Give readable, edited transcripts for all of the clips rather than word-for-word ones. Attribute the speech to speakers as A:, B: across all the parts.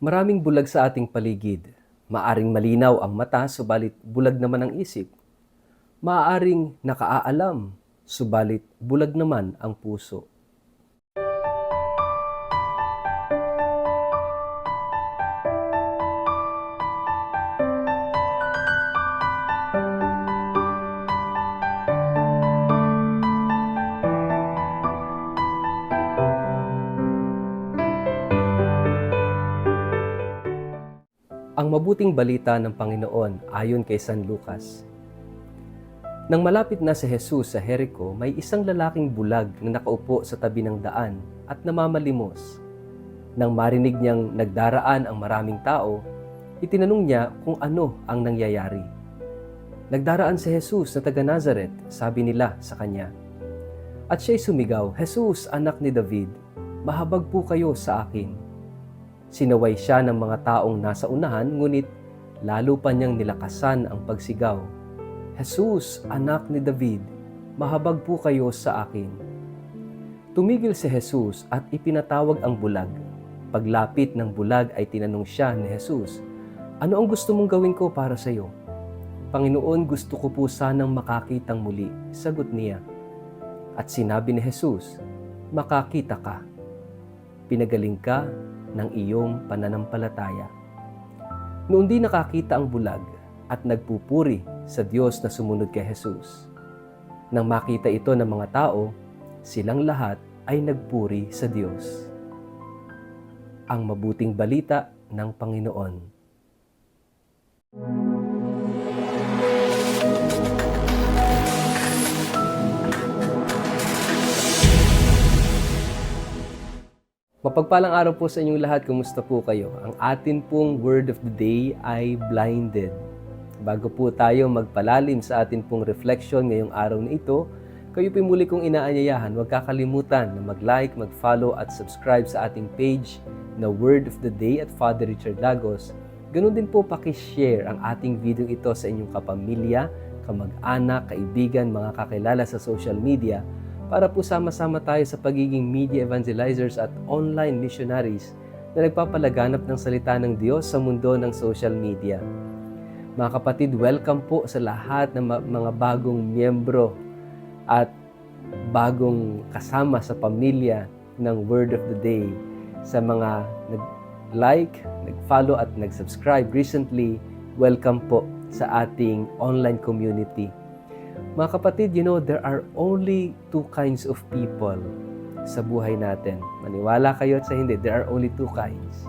A: Maraming bulag sa ating paligid. Maaring malinaw ang mata, subalit bulag naman ang isip. Maaring nakaaalam, subalit bulag naman ang puso. Ang mabuting balita ng Panginoon ayon kay San Lucas. Nang malapit na si Jesus sa Jericho, may isang lalaking bulag na nakaupo sa tabi ng daan at namamalimos. Nang marinig niyang nagdaraan ang maraming tao, itinanong niya kung ano ang nangyayari. Nagdaraan si Jesus na taga Nazareth, sabi nila sa kanya. At siya'y sumigaw, Jesus, anak ni David, mahabag po kayo sa akin. Sinaway siya ng mga taong nasa unahan, ngunit lalo pa niyang nilakasan ang pagsigaw. Jesus, anak ni David, mahabag po kayo sa akin. Tumigil si Jesus at ipinatawag ang bulag. Paglapit ng bulag ay tinanong siya ni Jesus, ano ang gusto mong gawin ko para sa iyo? Panginoon, gusto ko po sanang makakitang muli, sagot niya. At sinabi ni Jesus, makakita ka. Pinagaling ka ng iyong pananampalataya. Noon di nakakita ang bulag at nagpupuri sa Diyos na sumunod kay Jesus. Nang makita ito ng mga tao, silang lahat ay nagpuri sa Diyos. Ang mabuting balita ng Panginoon. Mapagpalang araw po sa inyong lahat. Kumusta po kayo? Ang atin pong word of the day ay blinded. Bago po tayo magpalalim sa atin pong reflection ngayong araw na ito, kayo po muli kong inaanyayahan, huwag kakalimutan na mag-like, mag-follow at subscribe sa ating page na Word of the Day at Father Richard Lagos. Ganun din po pakishare ang ating video ito sa inyong kapamilya, kamag-anak, kaibigan, mga kakilala sa social media, para po sama-sama tayo sa pagiging media evangelizers at online missionaries na nagpapalaganap ng salita ng Diyos sa mundo ng social media. Mga kapatid, welcome po sa lahat ng mga bagong miyembro at bagong kasama sa pamilya ng Word of the Day. Sa mga nag-like, nag-follow at nag-subscribe recently, welcome po sa ating online community. Mga kapatid, there are only two kinds of people sa buhay natin. Maniwala kayo at sa hindi, there are only two kinds.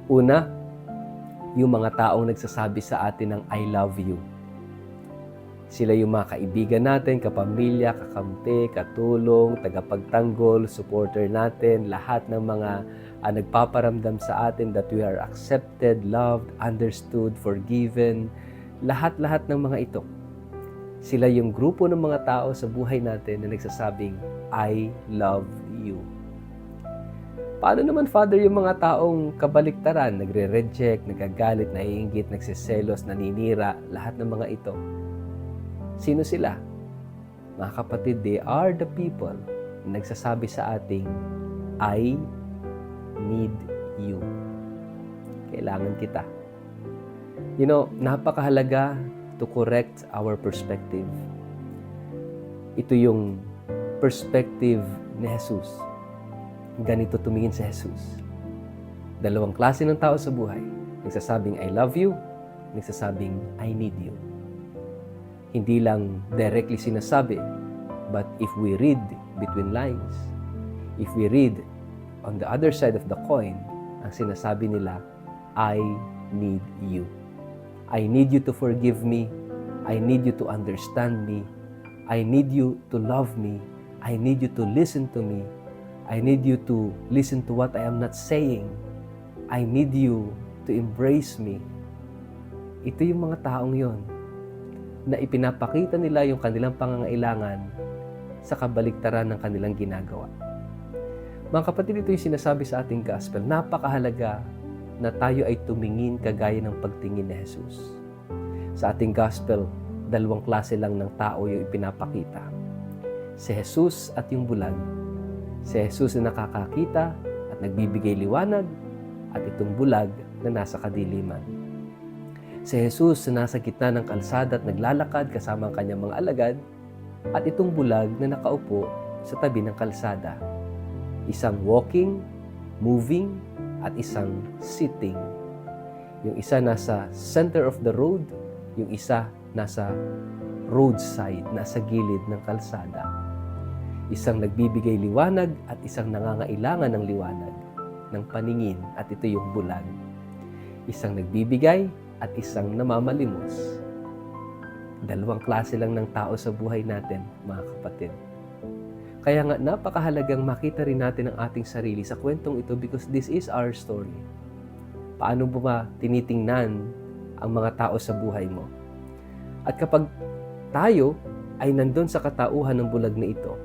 A: Una, yung mga taong nagsasabi sa atin ng I love you. Sila yung mga kaibigan natin, kapamilya, kakampi, katulong, tagapagtanggol, supporter natin, lahat ng mga nagpaparamdam sa atin that we are accepted, loved, understood, forgiven, lahat-lahat ng mga ito. Sila yung grupo ng mga tao sa buhay natin na nagsasabing, I love you. Paano naman, Father, yung mga taong kabaliktaran, nagre-reject, nagagalit, naiinggit, nagsiselos, naninira, lahat ng mga ito? Sino sila? Mga kapatid, they are the people na nagsasabi sa ating, I need you. Kailangan kita. Napakahalaga to correct our perspective. Ito yung perspective ni Jesus. Ganito tumingin si Jesus. Dalawang klase ng tao sa buhay. Nagsasabing, I love you. Nagsasabing, I need you. Hindi lang directly sinasabi, but if we read between lines, if we read on the other side of the coin, ang sinasabi nila, I need you. I need you to forgive me. I need you to understand me. I need you to love me. I need you to listen to me. I need you to listen to what I am not saying. I need you to embrace me. Ito yung mga taong yon na ipinapakita nila yung kanilang pangangailangan sa kabaliktaran ng kanilang ginagawa. Mga kapatid, ito yung sinasabi sa ating gospel. Napakahalaga na tayo ay tumingin kagaya ng pagtingin ni Jesus. Sa ating gospel, dalawang klase lang ng tao yung ipinapakita. Si Jesus at yung bulag. Si Jesus na nakakakita at nagbibigay liwanag, at itong bulag na nasa kadiliman. Si Jesus na nasa gitna ng kalsada at naglalakad kasama ang kanyang mga alagad, at itong bulag na nakaupo sa tabi ng kalsada. Isang walking, moving, at isang sitting. Yung isa nasa center of the road, yung isa nasa roadside, nasa gilid ng kalsada. Isang nagbibigay liwanag at isang nangangailangan ng liwanag, ng paningin, at ito yung bulag. Isang nagbibigay at isang namamalimos. Dalawang klase lang ng tao sa buhay natin, mga kapatid. Kaya nga napakahalagang makita rin natin ang ating sarili sa kwentong ito because this is our story. Paano ba tinitingnan ang mga tao sa buhay mo? At kapag tayo ay nandun sa katauhan ng bulag na ito,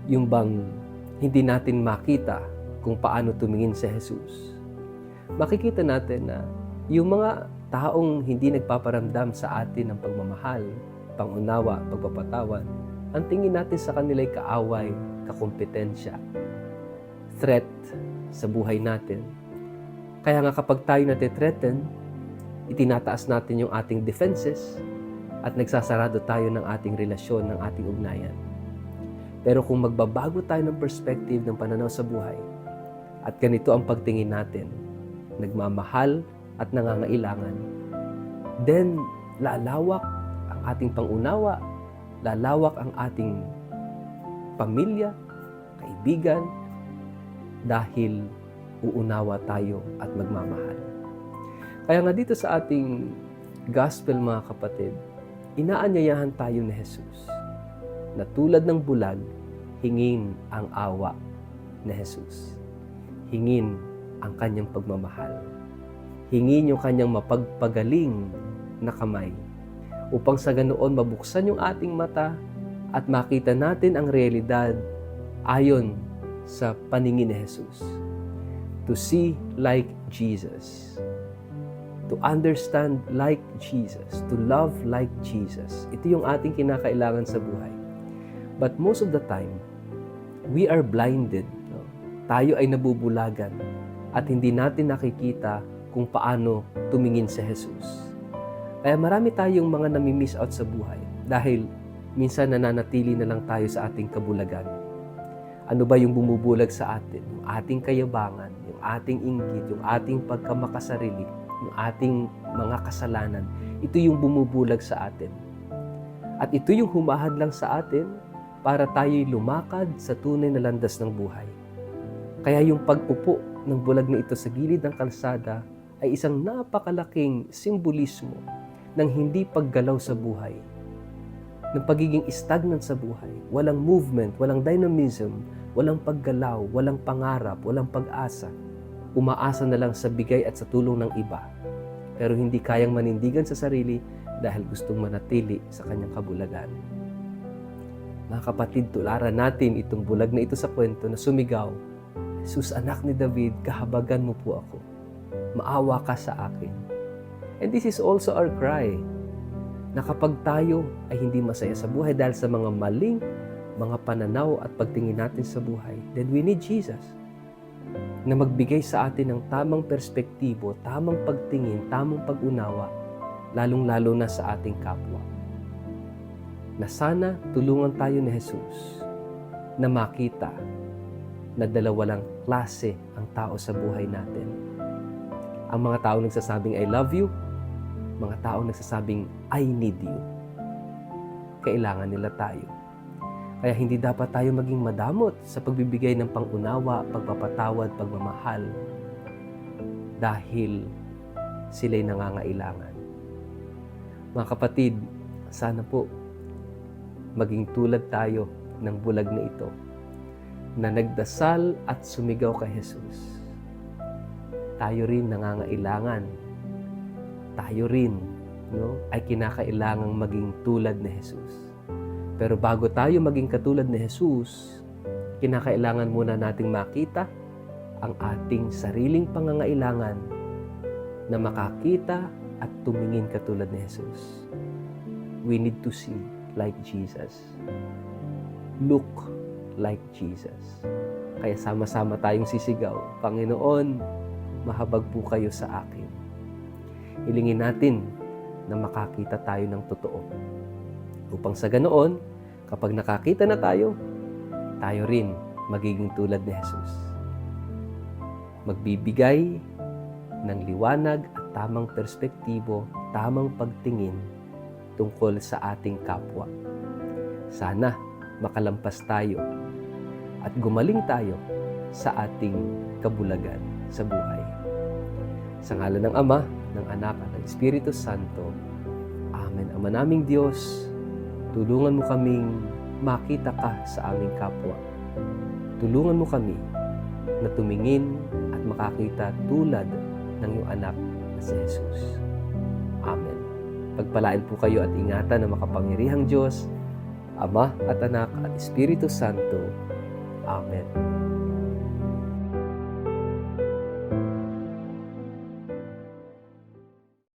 A: yung bang hindi natin makita kung paano tumingin si Jesus, makikita natin na yung mga taong hindi nagpaparamdam sa atin ng pagmamahal, pangunawa, pagpapatawad, ang tingin natin sa kanila ay kaaway, kakumpetensya, threat sa buhay natin. Kaya nga kapag tayo nati-threaten, itinataas natin yung ating defenses at nagsasarado tayo ng ating relasyon, ng ating ugnayan. Pero kung magbabago tayo ng perspective ng pananaw sa buhay at ganito ang pagtingin natin, nagmamahal at nangangailangan, then lalawak ang ating pangunawa, lalawak ang ating pamilya, kaibigan, dahil uunawa tayo at magmamahal. Kaya nga dito sa ating gospel, mga kapatid, inaanyayahan tayo ni Jesus na tulad ng bulag, hingin ang awa ni Jesus. Hingin ang kanyang pagmamahal. Hingin yung kanyang mapagpagaling na kamay upang sa ganoon mabuksan yung ating mata at makita natin ang realidad ayon sa paningin ni Jesus. To see like Jesus. To understand like Jesus. To love like Jesus. Ito yung ating kinakailangan sa buhay. But most of the time, we are blinded. No? Tayo ay nabubulagan at hindi natin nakikita kung paano tumingin si Jesus. Kaya marami tayong mga nami-miss out sa buhay dahil minsan nananatili na lang tayo sa ating kabulagan. Ano ba yung bumubulag sa atin? Yung ating kayabangan, yung ating inggit, yung ating pagkamakasarili, yung ating mga kasalanan. Ito yung bumubulag sa atin. At ito yung humahadlang sa atin para tayo'y lumakad sa tunay na landas ng buhay. Kaya yung pag-upo ng bulag na ito sa gilid ng kalsada ay isang napakalaking simbolismo ng hindi paggalaw sa buhay, ng pagiging stagnant sa buhay, walang movement, walang dynamism, walang paggalaw, walang pangarap, walang pag-asa. Umaasa na lang sa bigay at sa tulong ng iba, pero hindi kayang manindigan sa sarili dahil gustong manatili sa kanyang kabulagan. Mga kapatid, tularan natin itong bulag na ito sa kwento na sumigaw, Jesus, anak ni David, kahabagan mo po ako. Maawa ka sa akin. And this is also our cry, na kapag tayo ay hindi masaya sa buhay dahil sa mga maling mga pananaw at pagtingin natin sa buhay, then we need Jesus na magbigay sa atin ng tamang perspektibo, tamang pagtingin, tamang pag-unawa, lalong-lalo na sa ating kapwa. Na sana tulungan tayo ni Jesus na makita na dalawa lang klase ang tao sa buhay natin. Ang mga tao nagsasabing I love you, mga tao nagsasabing I need you. Kailangan nila tayo. Kaya hindi dapat tayo maging madamot sa pagbibigay ng pangunawa, pagpapatawad, pagmamahal dahil sila'y nangangailangan. Mga kapatid, sana po maging tulad tayo ng bulag na ito na nagdasal at sumigaw kay Jesus. Tayo rin nangangailangan. Tayo rin ay kinakailangang maging tulad ni Jesus. Pero bago tayo maging katulad ni Jesus, kinakailangan muna nating makita ang ating sariling pangangailangan na makakita at tumingin katulad ni Jesus. We need to see like Jesus. Look like Jesus. Kaya sama-sama tayong sisigaw, Panginoon, mahabag po kayo sa akin. Hilingin natin na makakita tayo ng totoo. Upang sa ganoon, kapag nakakita na tayo rin magiging tulad ni Jesus. Magbibigay ng liwanag at tamang perspektibo, tamang pagtingin tungkol sa ating kapwa. Sana makalampas tayo at gumaling tayo sa ating kabulagan sa buhay. Sa ngalan ng Ama, ng Anak at ng Espiritu Santo. Amen. Ama naming Diyos, tulungan mo kaming makita ka sa aming kapwa. Tulungan mo kami na tumingin at makakita tulad ng iyong anak na si Jesus. Amen. Pagpalain po kayo at ingatan ng makapangyarihang Diyos, Ama at Anak at Espiritu Santo. Amen.